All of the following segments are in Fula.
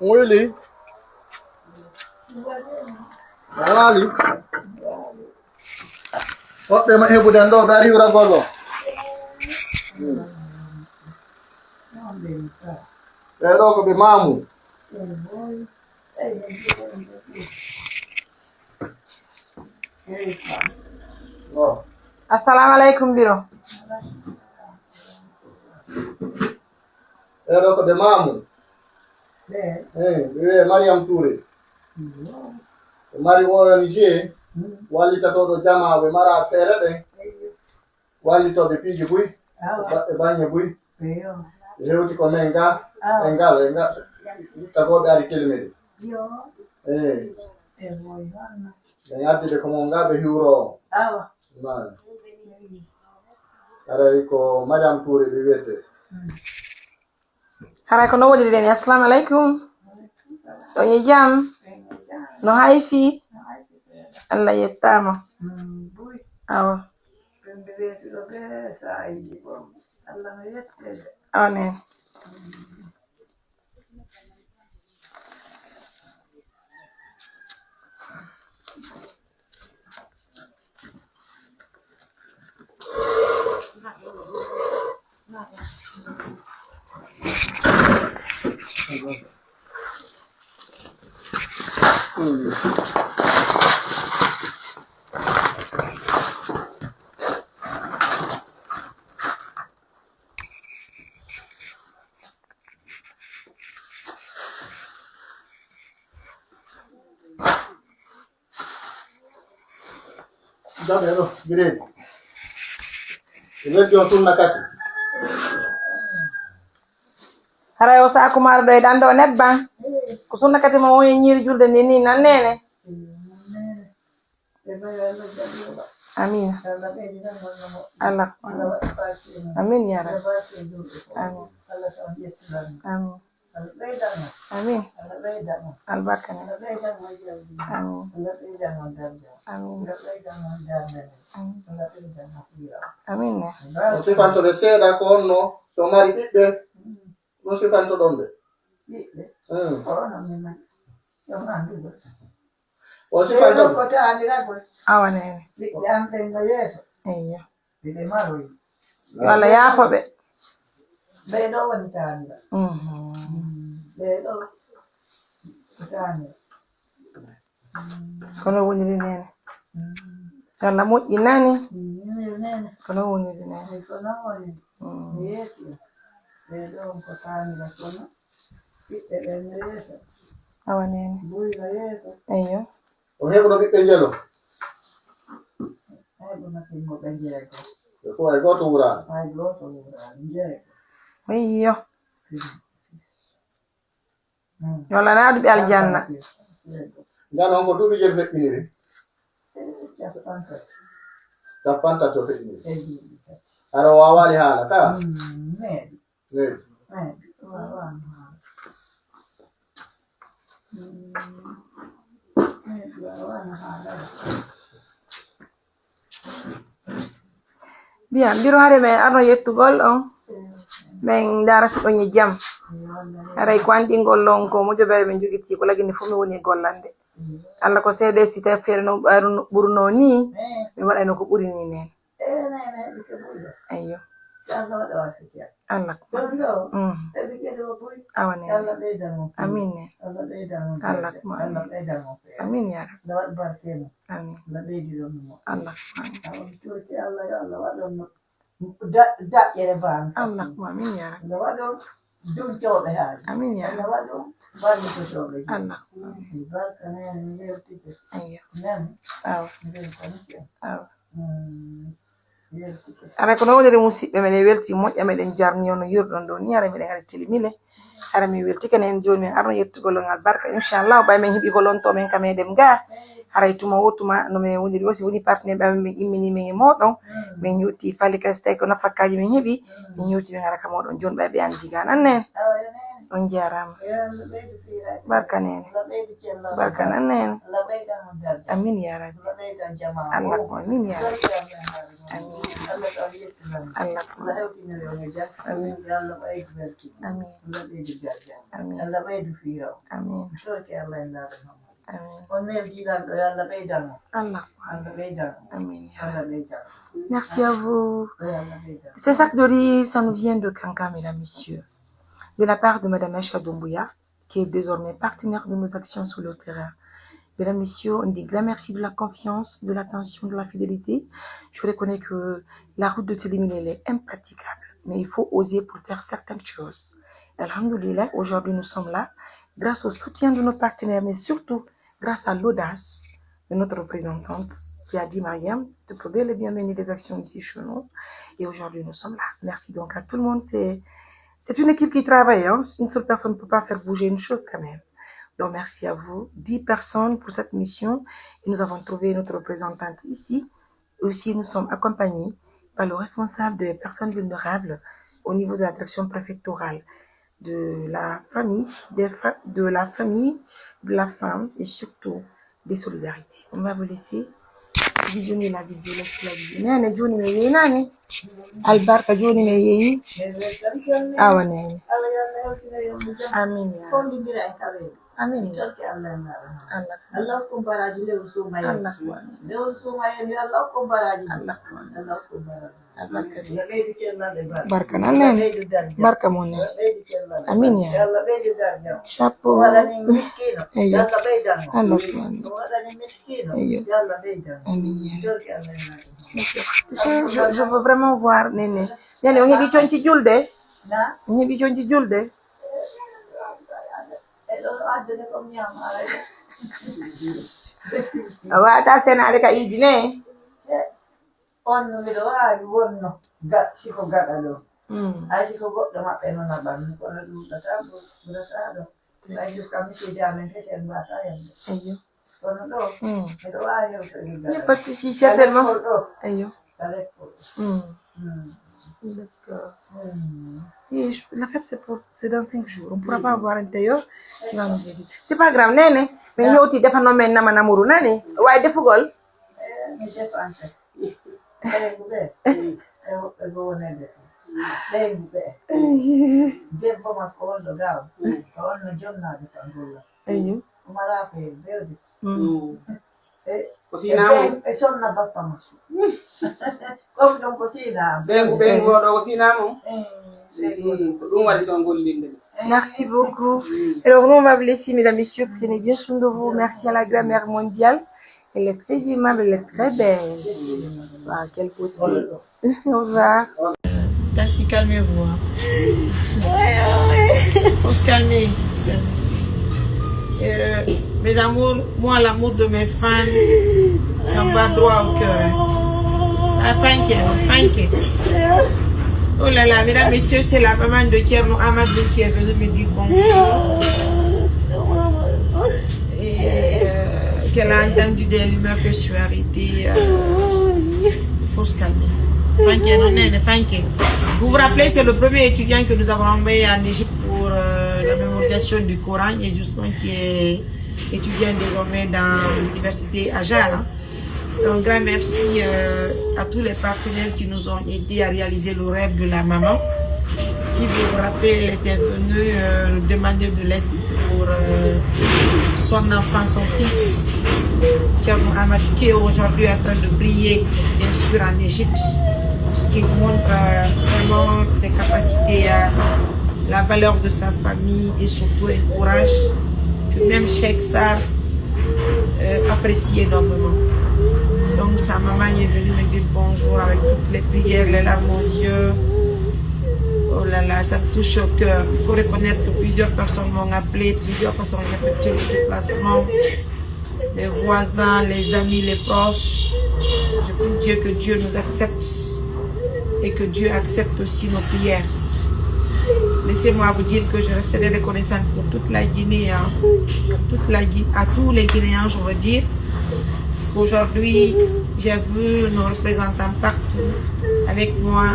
Mwili. Wali. Wote mahebu dando dari uragolo. Pero ko bimamu. Assalamualaikum biro. Pero ko bimamu. Mariam Touré. Mari wo Niger. Wali tato jama be mara fere be. Wali to be piji bui. E banye bui. Hewti ko menga. Enga. Tago dari telemede. Ngati be ko monga be huro. Man. Ara ko Mariam Touré be wete. Haray ko no wodi den assalamualaikum. To ye jam. No haifi. Allah yettama. Awa. Amen. Davvero, direi. Iwedio tunna kati. Haray o sa kumar do dan do nebba. Ko sunna kati mo woni nyiri julde ni nanene. Amin. Allah. Amin ya Rabbi. Amin. Amin. Amin. Al-Barkan. Amin. Amin. Amin. Non si quanto le sera con suo marito, non si quanto donde. O si quanto Awane. Iya. Wala ya ko be. Kono woni ni nene. Yalla moƴƴi nani. Kono woni ni nene. Awa nene. Eyo. o heɓuno ɓiɓɓe jelo. Ko ay goto wurani. Eyo. Wala na duɓe aljanna. Ngano on ko duuɓi jel feƴƴiniri. Capanta to feƴƴiniri. Aɗa wawani haala ka. Nedi. Bien, biro hade men arno yettugol on. Men dara si ɗon ye jam. Aray ko anɗingol lon ko mojobere men jogiti ko lagini fu mi woni gollande. Allah ko seede si tawi feere no ɓurno ni mi waɗayno ko ɓuri ni nen. Ayyo. Allah. Awane. Amin ne. Allah. Amin ya Rabbi. Amin. Allah. Allah. Amin ya Rabbi. Amin ya Rabbi. Allah. Ayyo. Awa. Awa. Ara ko nawde musidɓe meɗen welti moƴƴa meɗen jarni on no yurɗon ɗo ni ara miɗen ara telimile ara mi welti kene en joni min arno yettugol ngal barka inchallah ɓay men heeɓi volonto men kam eɗen ga haray tuma wottuma no min woniri aussi woni partenaire ɓe min immini men e moɗon min yetti falli kasi tawi ko nafakkaji min heeɓi min yewti min ara ka moɗon joni ɓay ɓe andi ga nannen on jarama barka nene barka nan nene amin ya rabbi Allah ko amin ya rabbi amin Allah ko amin amin amin amin. Merci à vous. Ces sacs de riz, ça nous vient de Kanka, mesdames, messieurs, de la part de Madame Aïcha Doumbouya, qui est désormais partenaire de nos actions sur le terrain. Mesdames, messieurs, on dit grand merci de la confiance, de l'attention, de la fidélité. Je reconnais que la route de Télimine, elle est impraticable, mais il faut oser pour faire certaines choses. Alhamdoulilah, aujourd'hui nous sommes là, grâce au soutien de nos partenaires, mais surtout grâce à l'audace de notre représentante, qui a dit, Mariam, de prouver le bienvenu des actions ici chez nous. Et aujourd'hui, nous sommes là. Merci donc à tout le monde. C'est une équipe qui travaille. Hein. Une seule personne ne peut pas faire bouger une chose quand même. Donc, merci à vous. 10 personnes pour cette mission. Et nous avons trouvé notre représentante ici. Aussi, nous sommes accompagnés par le responsable des personnes vulnérables au niveau de la direction préfectorale, de la famille, de la femme et surtout des solidarités. On va vous laisser visionner la vidéo. Nene Joni me yeyi nani albarka Joni me yeyi awa nene amin ya amin Allah kumbaraji le usuma ya Allah barka nene barka mone amin ya chapeau ayo Allah amin ya je veux vraiment voir nene nene on yi bichon ci julde on yi bichon ci julde awa ta sena ka idine on miɗo waawi wonno siko gaɗa ɗo hay siko goɗɗo maɓɓe noon a ɓandu kono ɗuɗata ɓurata ɗo hay jokka misiide amen feten mbata yande kono ɗo miɗo waawi yewtoɗe pas de souci certainement ayo d'accord. Et la fête c'est dans 5 jours. On ne pourra pas avoir un tailleur qui va nous aider. C'est pas grave, nene. Mais il y a aussi des phénomènes nama namuru nani. Ouais, des fogol. Merci beaucoup. Alors nous on va vous laisser, mesdames, messieurs, prenez bien soin de vous. Merci à la grand-mère mondiale. Elle est très aimable, elle est très belle. Ah, quelle beauté. Au revoir. Tati, calmez-vous. Faut se calmer. Mes amours, moi l'amour de mes fans, ça me va droit au cœur. Ah, thank you. Oh là là, mesdames, messieurs, c'est la maman de Tierno Amadou qui est venue me dire bonjour. Et qu'elle a entendu des rumeurs que je suis arrêtée. Il faut se calmer. Thank you. Vous vous rappelez, c'est le premier étudiant que nous avons envoyé en Égypte pour la mémorisation du Coran et justement qui est étudiant désormais dans l'université à Jara. Donc, grand merci à tous les partenaires qui nous ont aidés à réaliser le rêve de la maman. Si vous vous rappelez, elle était venue nous demander de l'aide pour son enfant, son fils, Tierno Amadou, qui est aujourd'hui en train de briller, bien sûr, en Égypte. Ce qui montre vraiment ses capacités, la valeur de sa famille et surtout un courage que même Cheikh Sarr apprécie énormément. Donc sa maman est venue me dire bonjour avec toutes les prières, les larmes aux yeux. Oh là là, ça me touche au cœur. Il faut reconnaître que plusieurs personnes m'ont appelé, plusieurs personnes ont effectué le déplacement. Les voisins, les amis, les proches. Je prie Dieu que Dieu nous accepte et que Dieu accepte aussi nos prières. Laissez-moi vous dire que je resterai reconnaissante pour toute la Guinée, à tous les Guinéens, je veux dire. Parce qu'aujourd'hui, j'ai vu nos représentants partout. Avec moi,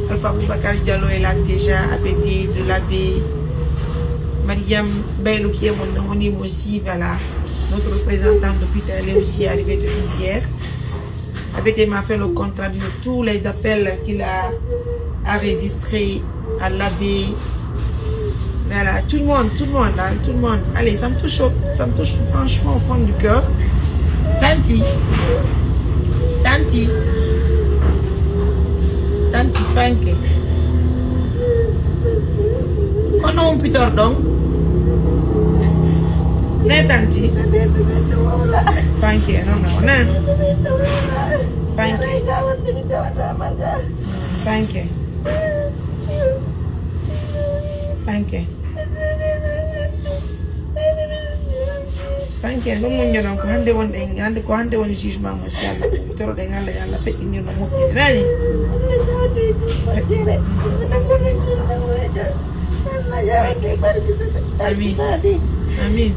Alpha Boubacar Diallo est là déjà, ABD, de l'abbé, Diam Bello qui est mon niveau aussi, voilà, notre représentant depuis elle est aussi arrivée depuis hier. Abété m'a fait le compte rendu de tous les appels qu'il a enregistrés à l'abbé. Voilà, tout le monde, hein, tout le monde. Allez, ça me touche franchement au fond du cœur. Tanti, Frankie. On a un putain donc. Ne tanti. Frankie, non. Frankie, non mo ñoron ko hande won en hande ko hande won jugement mo si Allah toro de ngalla yalla feƴƴi ni no moƴƴi nani Amin.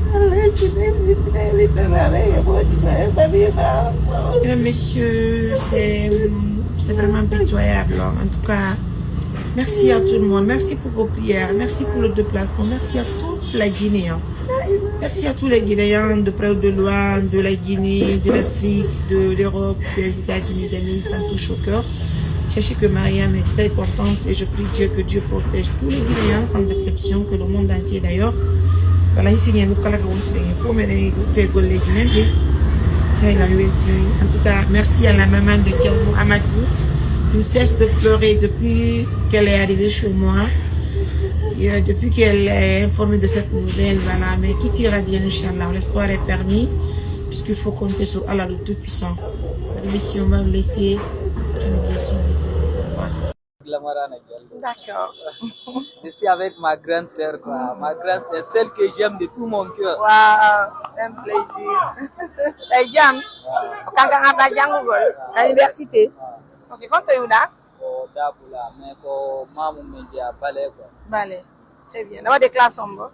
Mesdames, messieurs, c'est vraiment pitoyable. En tout cas, merci à tout le monde. Merci pour vos prières. Merci pour le déplacement. Merci à toute la Guinée. Merci à tous les Guinéens de près ou de loin, de la Guinée, de l'Afrique, de l'Europe, des États-Unis d'Amérique. Ça me touche au cœur. Sachez que Mariam est très contente et je prie Dieu que Dieu protège tous les Guinéens sans exception, que le monde entier d'ailleurs. Voilà, ici il y a nous en tout cas, merci à la maman de Kiamou Amadou. Je ne cesse de pleurer depuis qu'elle est arrivée chez moi. Et depuis qu'elle est informée de cette nouvelle, voilà, mais tout ira bien, Inch'Allah. L'espoir est permis, puisqu'il faut compter sur Allah le Tout-Puissant. Messieurs, on va vous laisser prendre une question. D'accord. Je suis avec ma grande sœur, quoi. Ma grande sœur, celle que j'aime de tout mon cœur. Wow, c'est un plaisir. Hey, Jam, quand on a Django à l'université. Ok, quand tu es où là? Au Daboula, mais au Mamou Média, Balé, quoi. Balé, très bien. D'avoir des classes en bas?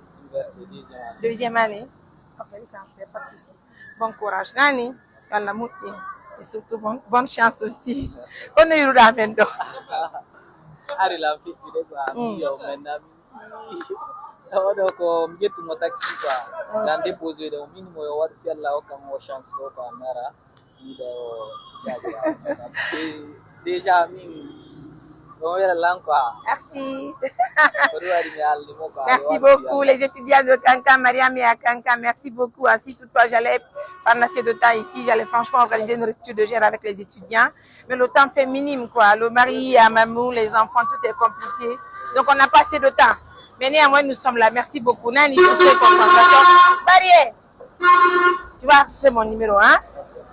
Deuxième année. Ok, ça ne fait pas de souci. Bon courage. Nani, la moutier. Et surtout, bonne chance aussi. On est où là maintenant? Ari la fille de quoi, yo maintenant. Donc, mgetu motaxi quoi. Dans déposer le minimum yo wat yalla o kam o chance ko mara. Déjà merci. Merci beaucoup les étudiants de Kanka, Mariam et à Kanka. Merci beaucoup. Si toutefois j'allais prendre assez de temps ici, j'allais franchement organiser une rupture de gel avec les étudiants. Mais le temps fait minime quoi. Le mari, à Mamou, les enfants, tout est compliqué. Donc on n'a pas assez de temps. Mais néanmoins nous sommes là. Merci beaucoup. Nani, je suis très contente. Barrière. Tu vois, c'est mon numéro 1.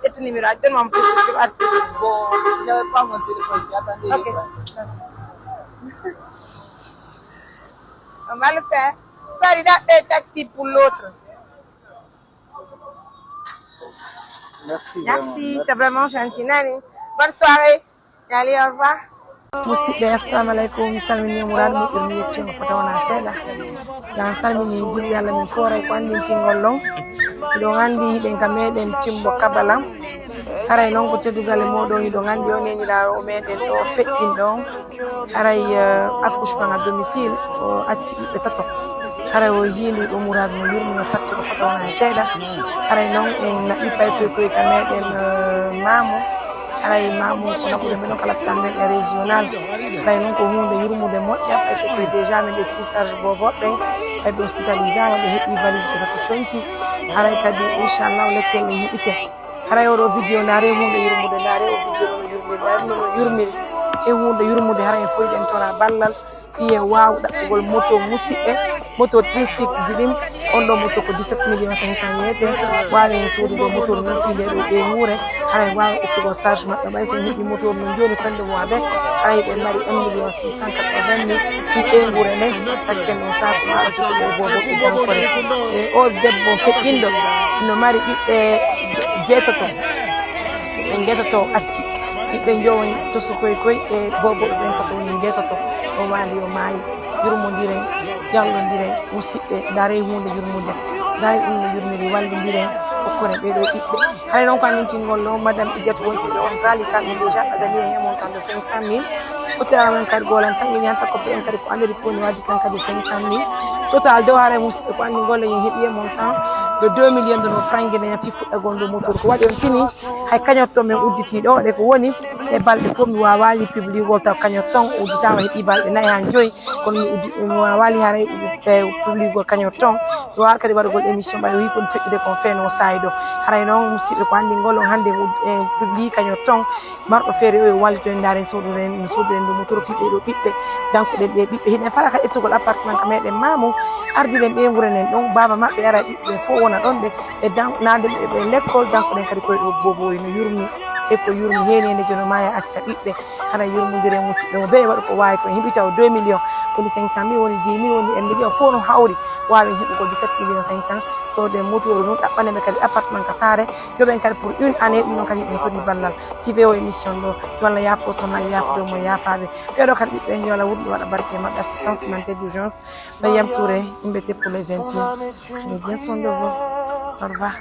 Et ton numéro, donne-moi un peu. Bon, je n'avais pas mon téléphone. Attendez. Ok. On va le faire. Farida, un taxi pour l'autre. Merci, c'est vraiment gentil. Nani. Bonne soirée. Allez, au revoir. Musidɓe assalamu aleykum mi salmini murad moƴƴir mi yettimo ko tawna seeɗa jan salmini julɓe Allah min fooray ko andin tingol ɗon miɗon andi hiɗen ka meɗen timbo kabalam haray noon ko teddugal e moɗon iɗon andi o neniɗa o meɗen ɗo feƴƴin ɗon haray accouchement à domicile o acci ɓiɓɓe tato haray o yiindi ɗo murad mo yurmino satti ko tawna seeɗa haray noon en naɓɓi paykoy ka meɗen mamo haray mamu ko naɓude men kala tanne e régional haray noon ko hunde yurmude moƴƴa ɓayko koye déjà min ƴetti charge boboɓɓe ɓayɓe hospitalisama ɓe heɓi valise ɓe ko conki haray kadi inchallah lekkel ne yiɓite haray oɗo vidéo naare hunde yurmude naare o vidéo no yurmiri e hunde yurmude haray en foyɗen tora ballal ɓiye waw ɗaɓɓugol moto musidɓe moto touristique jiɗim on ɗo moto ko 17 millions 500 yeete wawi en sodugo motor nurtinde ɗo ɓe wuure haray wawi ƴettugo stage maɓɓe ɓay sen heeɓi motor no joni fende mo aɓe haray ɓe mari 1 million 680 mille ɗi ɓe wuure nden hakken on sakumaɗo joɗuɓe bobo ɓe jankore e o debbo feƴƴinɗo no mari ɓiɓɓe jeetoto ɓe jeetoto acci ɓiɓɓe jowoni tosu koye e bobo ɓen ko towni jeetoto o wali o maayi yurmodiren jallodiren musidɓe daare hunde yurmude daare ɗum no yurmiri wallodiren hokkore ɓeɗo ɓiɓɓe hay noon ko annintingol ɗo madame Idiatou wontiɓe Australie kamɓe déjà adani e montant de 500 000 ɓottiramen kadi golan tan ini hanta koppe en kadi ko andiri koni waji kan kadi 500 000 total dow haare musidɓe ko anndi golle yen heeɓi e montant de 2 millions de no frangue ne fi fuɗɗagol ndu motor ko waɗi on fini hay kañotton men udditiɗo ɗe ko woni e balɗe fof mi wawali publigol taw kañotton udditama heeɓi balɗe 4 ha 5 kono mi wawali haara publigol kañotton mi wawa kadi waɗugol émission ɓaɗa wi kon feƴƴude kon feeno sayi ɗo haray noon musidɓe ko anndi ngol on hannde publie kañotton marɗo feere o e wallito en daaren soduren ndu motor fiɓe ɗo ɓiɓɓe dankuɗen ɓe ɓiɓɓe hiɗen fala ka ƴettugol appartement ka meɗen mamum ardiren ɓe ngurenen ɗon baba maɓɓe ara ɓiɓɓe fof wona ɗon ɓe nade ɓe l'école dankuɗen kadi koye ɗo boboyi no yurmi e ko yurmi henede jono maya acca ɓiɓɓe hana yurmodiren musidɓe mo be waɗa ko wawi ko heeɓi taw 2 millions woni 500 mille woni 10 mille woni 1 million fof no hawri wawi heɓugol 17 millions 500 sode motoru ɗum ɗaɓɓaneɓe kadi appartement ka saare joɓen kadi pour une année ɗum noon kadi ɗum foti ballal sive o émission ɗo so Allah yaafo sonnaji yaafude mo yaafaɓe ɓeɗo kadi ɓiɓɓe yo Allah wuɗɗo waɗa barke maɓɓe assistance humanitaire d'urgence Mariam Touré yimɓe pour les intimes mais bien son de vous au revoir